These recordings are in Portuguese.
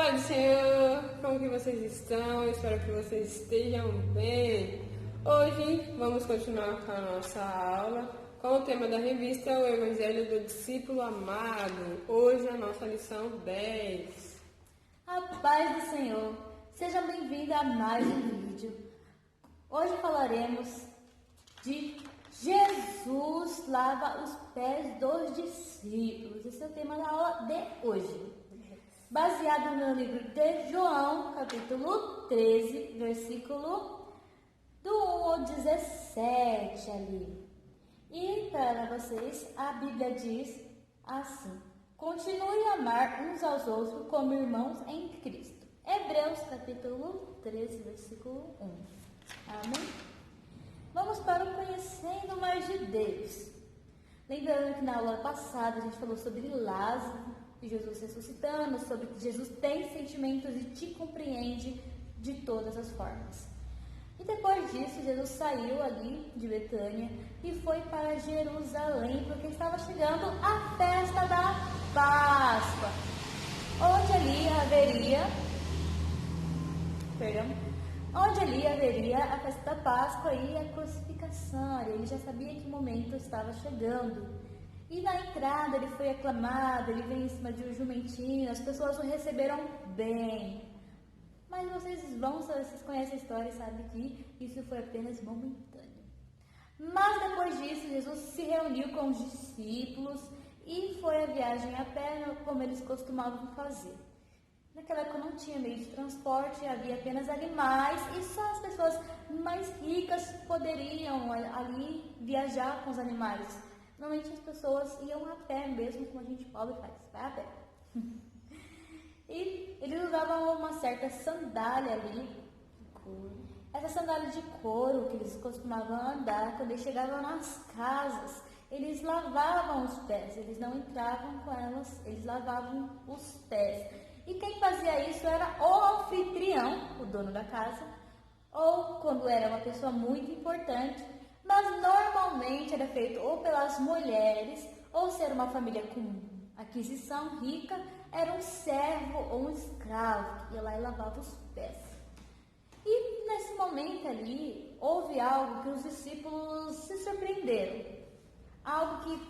Pai do Senhor, como que vocês estão? Espero que vocês estejam bem. Hoje vamos continuar com a nossa aula com o tema da revista O Evangelho do Discípulo Amado. Hoje a nossa lição 10. A paz do Senhor, sejam bem-vindos a mais um vídeo. Hoje falaremos de Jesus lava os pés dos discípulos. Esse é o tema da aula de hoje. Baseado no livro de João, capítulo 13, versículo do 1 ao 17 ali. E para vocês, a Bíblia diz assim: continue a amar uns aos outros como irmãos em Cristo. Hebreus, capítulo 13, versículo 1. Amém? Vamos para o conhecendo mais de Deus. Lembrando que na aula passada a gente falou sobre Lázaro e Jesus ressuscitando, sobre que Jesus tem sentimentos e te compreende de todas as formas. E depois disso, Jesus saiu ali de Betânia e foi para Jerusalém, porque estava chegando a festa da Páscoa, onde ali haveria a festa da Páscoa e a crucificação. Ele já sabia que o momento estava chegando. E na entrada ele foi aclamado, ele veio em cima de um jumentinho, as pessoas o receberam bem. Mas vocês conhecem a história e sabem que isso foi apenas momentâneo. Mas depois disso, Jesus se reuniu com os discípulos e foi a viagem a pé, como eles costumavam fazer. Naquela época não tinha meio de transporte, havia apenas animais e só as pessoas mais ricas poderiam ali viajar com os animais. Normalmente as pessoas iam a pé mesmo, como a gente pobre faz, vai a pé. E eles usavam uma certa sandália ali, de couro. Essa sandália de couro que eles costumavam andar, quando eles chegavam nas casas, eles lavavam os pés, eles não entravam com elas, eles lavavam os pés. E quem fazia isso era o anfitrião, o dono da casa, ou quando era uma pessoa muito importante, mas normalmente era feito ou pelas mulheres, ou se era uma família com aquisição rica, era um servo ou um escravo que ia lá e lavava os pés. E nesse momento ali, houve algo que os discípulos se surpreenderam. Algo que,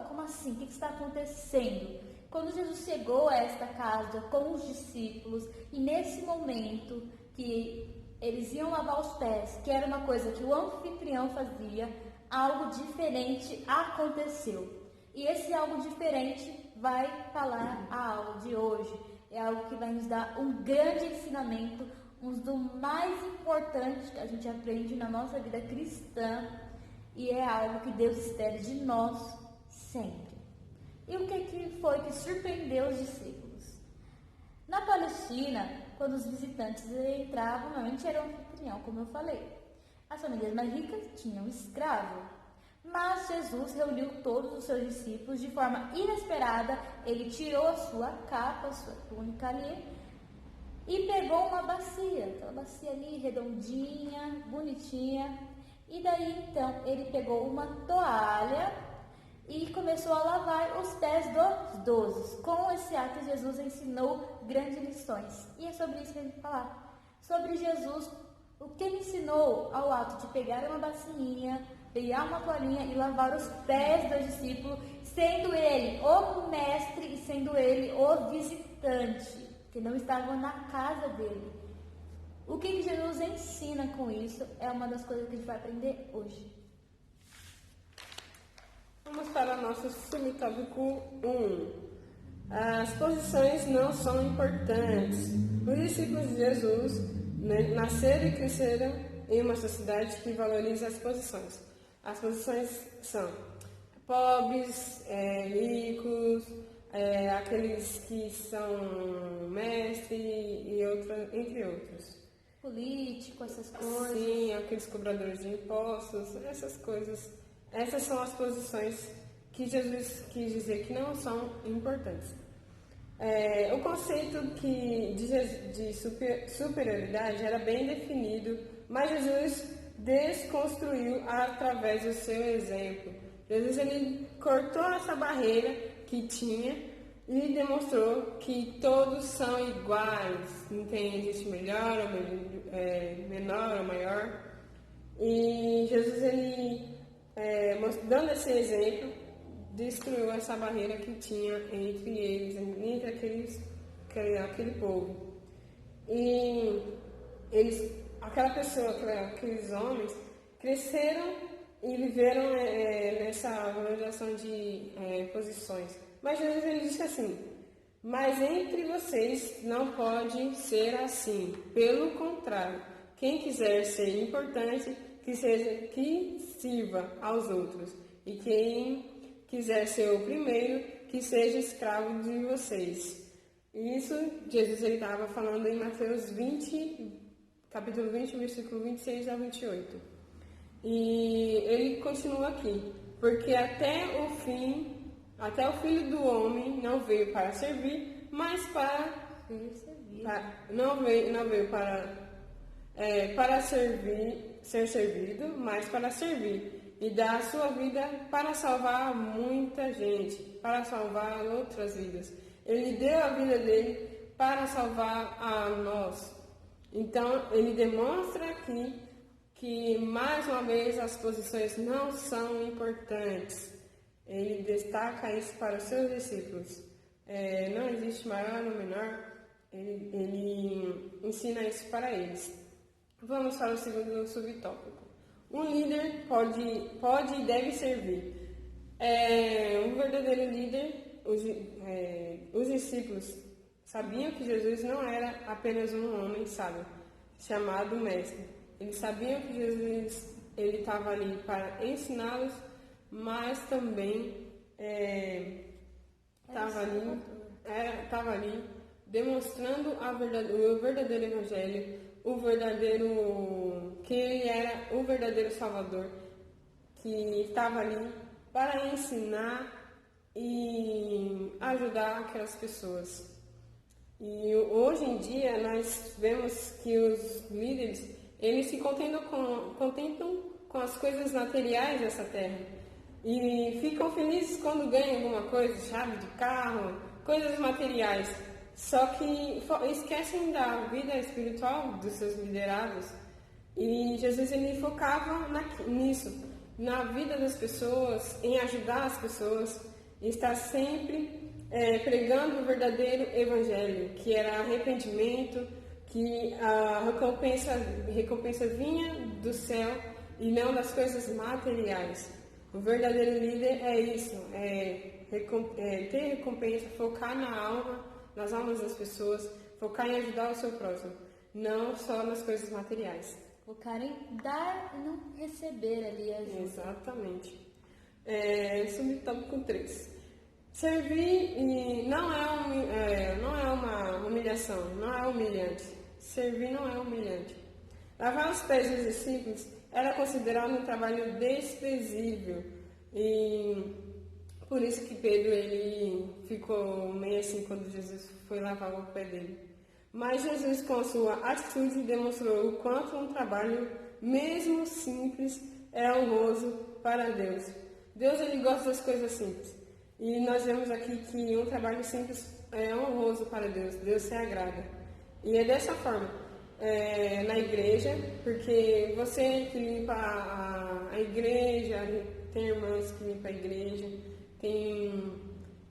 como assim? O que está acontecendo? Quando Jesus chegou a esta casa com os discípulos, e nesse momento que eles iam lavar os pés, que era uma coisa que o anfitrião fazia, algo diferente aconteceu. E esse algo diferente vai falar a aula de hoje. É algo que vai nos dar um grande ensinamento, um dos mais importantes que a gente aprende na nossa vida cristã. E é algo que Deus espera de nós sempre. E o que foi que surpreendeu os discípulos? Na Palestina, quando os visitantes entravam, normalmente era um anfitrião, como eu falei. As famílias mais ricas tinham escravo. Mas Jesus reuniu todos os seus discípulos de forma inesperada. Ele tirou a sua capa, a sua túnica ali, e pegou uma bacia, aquela bacia ali redondinha, bonitinha. E daí então ele pegou uma toalha e começou a lavar os pés dos 12. Com esse ato, Jesus ensinou grandes lições. E é sobre isso que a gente vai falar. Sobre Jesus, o que ele ensinou ao ato de pegar uma bacinha, pegar uma toalhinha e lavar os pés do discípulo, sendo ele o mestre e sendo ele o visitante, que não estava na casa dele. O que Jesus ensina com isso é uma das coisas que a gente vai aprender hoje. Vamos para o nosso subtópico 1. As posições não são importantes. Os discípulos de Jesus nasceram e cresceram em uma sociedade que valoriza as posições. As posições são pobres, ricos, aqueles que são mestres entre outros. Político, essas coisas. Sim, aqueles cobradores de impostos, essas coisas. Essas são as posições que Jesus quis dizer que não são importantes. O conceito de superioridade era bem definido, mas Jesus desconstruiu através do seu exemplo. Jesus ele cortou essa barreira que tinha e demonstrou que todos são iguais, não existe melhor ou menor ou maior. E Jesus, ele, dando esse exemplo, destruiu essa barreira que tinha entre eles, entre aquele povo. E aqueles homens cresceram e viveram nessa valorização de posições. Mas Jesus, ele disse assim: mas entre vocês não pode ser assim. Pelo contrário, quem quiser ser importante, que sirva aos outros. E quem quiser ser o primeiro, que seja escravo de vocês. Isso, Jesus estava falando em Mateus 20, capítulo 20, versículo 26 a 28. E ele continua aqui: porque até o Filho do Homem não veio para servir, mas para não veio para ser servido, mas para servir e dar a sua vida para salvar muita gente, para salvar outras vidas. Ele deu a vida dele para salvar a nós. Então, ele demonstra aqui que, mais uma vez, as posições não são importantes. Ele destaca isso para os seus discípulos. Não existe maior ou menor. Ele ensina isso para eles. Vamos para o segundo subtópico. Um líder pode e deve servir. Um verdadeiro líder, os discípulos sabiam que Jesus não era apenas um homem sábio, chamado mestre. Eles sabiam que Jesus estava ali para ensiná-los, mas também estava ali demonstrando o verdadeiro evangelho, que ele era o verdadeiro Salvador, que estava ali para ensinar e ajudar aquelas pessoas. E hoje em dia nós vemos que os líderes, eles se contentam com as coisas materiais dessa terra e ficam felizes quando ganham alguma coisa, chave de carro, coisas materiais. Só que esquecem da vida espiritual dos seus liderados. E Jesus, ele focava nisso, na vida das pessoas, em ajudar as pessoas, e estar sempre pregando o verdadeiro evangelho, que era arrependimento, que a recompensa vinha do céu e não das coisas materiais. O verdadeiro líder é isso, ter recompensa, focar nas almas das pessoas, focar em ajudar o seu próximo, não só nas coisas materiais. Focar em dar e não receber ali ajuda. Exatamente. Subtópico 3. Servir não é uma humilhação, não é humilhante. Servir não é humilhante. Lavar os pés dos discípulos era considerado um trabalho desprezível. E por isso que Pedro, ele ficou meio assim quando Jesus foi lavar o pé dele. Mas Jesus, com a sua atitude, demonstrou o quanto um trabalho, mesmo simples, é honroso para Deus. Deus, ele gosta das coisas simples. E nós vemos aqui que um trabalho simples é honroso para Deus. Deus se agrada. E é dessa forma, na igreja, porque você que limpa a igreja, tem irmãs que limpam a igreja,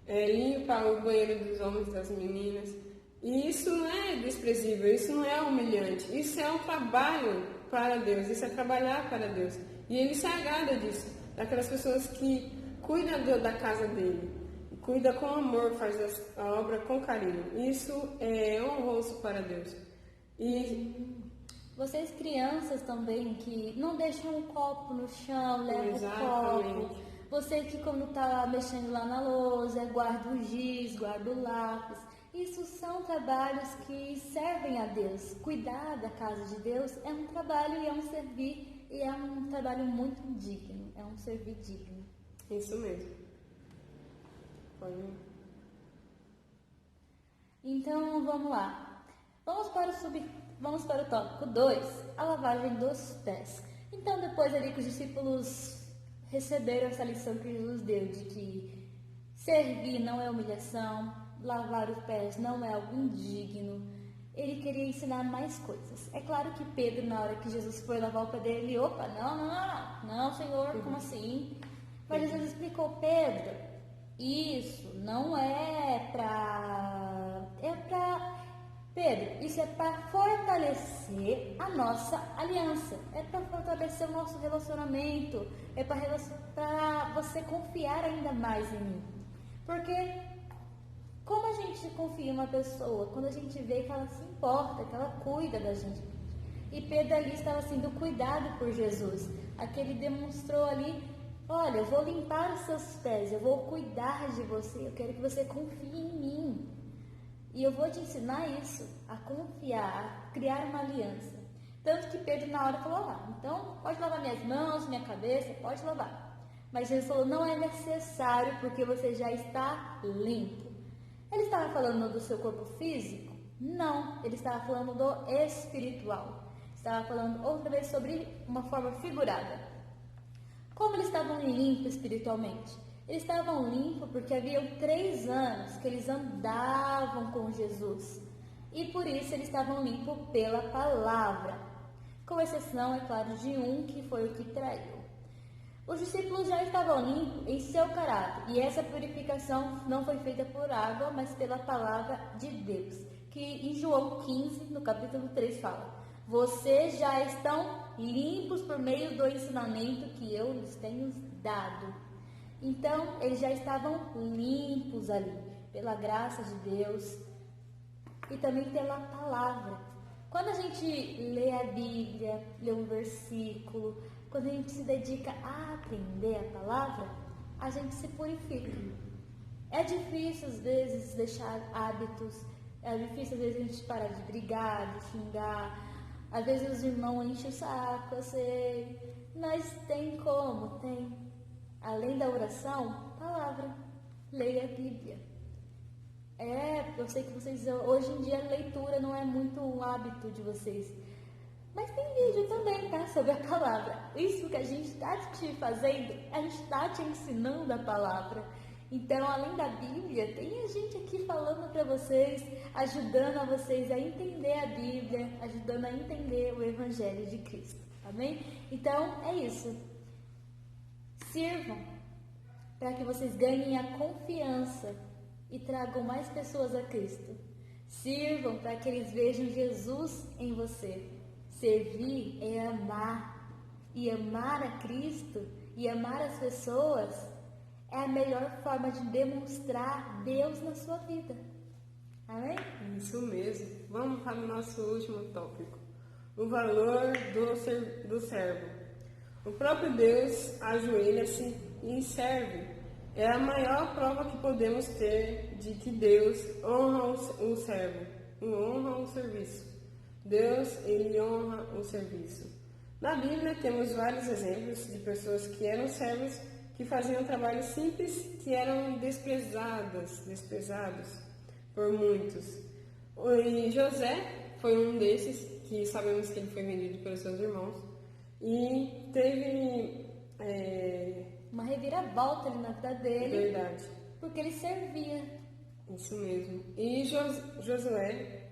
limpa o banheiro dos homens e das meninas. E isso não é desprezível, isso não é humilhante, isso é um trabalho para Deus, isso é trabalhar para Deus. E Ele se agrada disso, daquelas pessoas que cuidam da casa dele, cuida com amor, faz a obra com carinho. Isso é honroso para Deus. E vocês crianças também que não deixam o copo no chão, levam o copo. Você que quando está mexendo lá na lousa, guarda o giz, guarda o lápis. Isso são trabalhos que servem a Deus. Cuidar da casa de Deus é um trabalho e é um servir, e é um trabalho muito digno, é um servir digno. Isso mesmo. Então, vamos lá. Vamos para o tópico 2, a lavagem dos pés. Então, depois ali que os discípulos receberam essa lição que Jesus deu, de que servir não é humilhação, lavar os pés não é algo indigno. Ele queria ensinar mais coisas. É claro que Pedro, na hora que Jesus foi lavar o pé dele, opa, não, Senhor, como assim? Mas Jesus explicou, Pedro, isso não é Pedro, isso é para fortalecer a nossa aliança, é para fortalecer o nosso relacionamento, é para você confiar ainda mais em mim. Porque como a gente confia em uma pessoa? Quando a gente vê que ela se importa, que ela cuida da gente. E Pedro ali estava sendo cuidado por Jesus. Aquele demonstrou ali, olha, eu vou limpar os seus pés, eu vou cuidar de você, eu quero que você confie em mim. E eu vou te ensinar isso, a confiar, a criar uma aliança. Tanto que Pedro na hora falou, então pode lavar minhas mãos, minha cabeça, pode lavar. Mas Jesus falou, não é necessário porque você já está limpo. Ele estava falando do seu corpo físico? Não, ele estava falando do espiritual. Estava falando outra vez sobre uma forma figurada. Como eles estavam limpos espiritualmente? Eles estavam limpos porque haviam 3 anos que eles andavam com Jesus. E por isso eles estavam limpos pela palavra. Com exceção, é claro, de um que foi o que traiu. Os discípulos já estavam limpos em seu caráter, e essa purificação não foi feita por água, mas pela palavra de Deus, que em João 15, no capítulo 3, fala, vocês já estão limpos por meio do ensinamento que eu lhes tenho dado. Então, eles já estavam limpos ali, pela graça de Deus e também pela palavra. Quando a gente lê a Bíblia, lê um versículo, quando a gente se dedica a aprender a palavra, a gente se purifica. É difícil, às vezes, deixar hábitos, é difícil, às vezes, a gente parar de brigar, de xingar. Às vezes, os irmãos enchem o saco, eu sei. Mas tem como? Tem. Além da oração, palavra. Leia a Bíblia. Eu sei que vocês, hoje em dia, a leitura não é muito um hábito de vocês. Mas tem vídeo também, tá? Sobre a palavra. Isso que a gente está te fazendo, a gente está te ensinando a palavra. Então, além da Bíblia, tem a gente aqui falando para vocês, ajudando a vocês a entender a Bíblia, ajudando a entender o Evangelho de Cristo. Amém? Então, é isso. Sirvam para que vocês ganhem a confiança e tragam mais pessoas a Cristo. Sirvam para que eles vejam Jesus em você. Servir é amar, e amar a Cristo e amar as pessoas é a melhor forma de demonstrar Deus na sua vida. Amém? Isso mesmo. Vamos para o nosso último tópico. O valor do servo. O próprio Deus ajoelha-se e serve. É a maior prova que podemos ter de que Deus honra o servo, honra o serviço. Deus, ele honra o serviço. Na Bíblia temos vários exemplos de pessoas que eram servos, que faziam trabalhos simples, que eram desprezados por muitos. E José foi um desses, que sabemos que ele foi vendido pelos seus irmãos, e teve uma reviravolta ali na vida dele. Verdade. Porque ele servia. Isso mesmo. E Josué,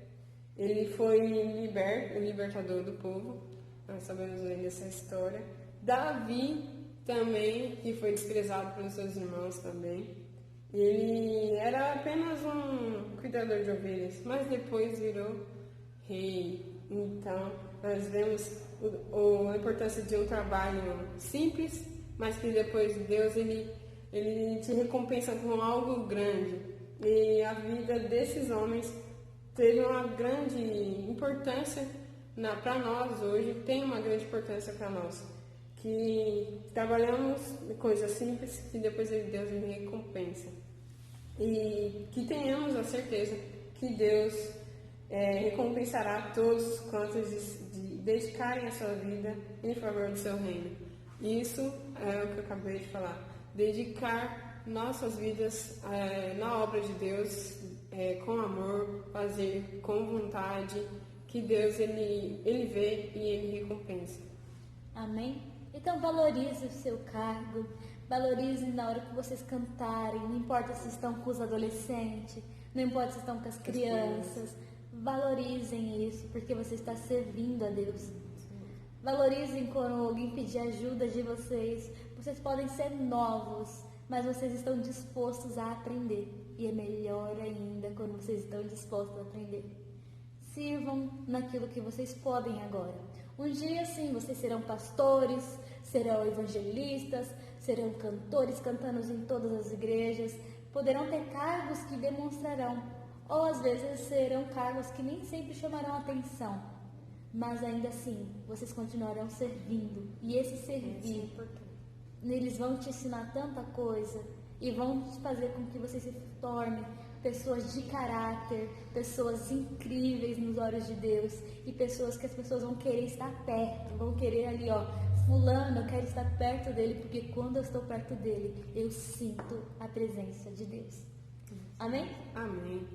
ele foi o libertador do povo. Nós sabemos bem dessa história. Davi também, que foi desprezado pelos seus irmãos também. Ele era apenas um cuidador de ovelhas, mas depois virou rei. Então, nós vemos a importância de um trabalho simples, mas que depois Deus ele te recompensa com algo grande. E a vida desses homens teve uma grande importância para nós hoje, tem uma grande importância para nós, que trabalhamos coisas simples que depois Deus nos recompensa. E que tenhamos a certeza que Deus recompensará todos quantos dedicarem a sua vida em favor do seu reino. Isso é o que eu acabei de falar. Dedicar nossas vidas na obra de Deus, com amor, fazer com vontade, que Deus ele vê e ele recompensa. Amém? Então valorize o seu cargo, Valorizem na hora que vocês cantarem, não importa se estão com os adolescentes, não importa se estão com as crianças. Valorizem isso, porque você está servindo a Deus. Valorizem quando alguém pedir ajuda de vocês. Vocês podem ser novos, mas vocês estão dispostos a aprender. E é melhor ainda quando vocês estão dispostos a aprender. Sirvam naquilo que vocês podem agora. Um dia, sim, vocês serão pastores, serão evangelistas, serão cantores, cantando em todas as igrejas. Poderão ter cargos que demonstrarão, ou às vezes serão cargos que nem sempre chamarão atenção. Mas ainda assim, vocês continuarão servindo. E esse servir, eles vão te ensinar tanta coisa e vão fazer com que você se torne pessoas de caráter, pessoas incríveis nos olhos de Deus e pessoas que as pessoas vão querer estar perto, vão querer ali, ó, fulano, eu quero estar perto dele porque quando eu estou perto dele, eu sinto a presença de Deus. Amém? Amém.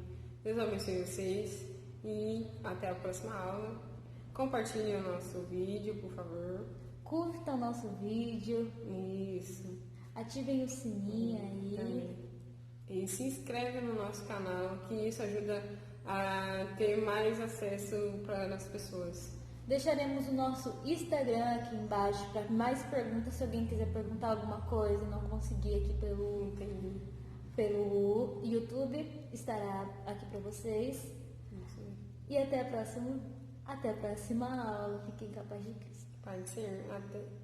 Deus abençoe vocês e até a próxima aula. Compartilhe o nosso vídeo, por favor. Curta o nosso vídeo. Isso. Ativem o sininho aí. Também. E se inscreve no nosso canal, que isso ajuda a ter mais acesso para as pessoas. Deixaremos o nosso Instagram aqui embaixo para mais perguntas. Se alguém quiser perguntar alguma coisa e não conseguir aqui pelo YouTube, estará aqui para vocês. E até a próxima aula. Fiquem com a paz de Cristo. Pode ser. Até.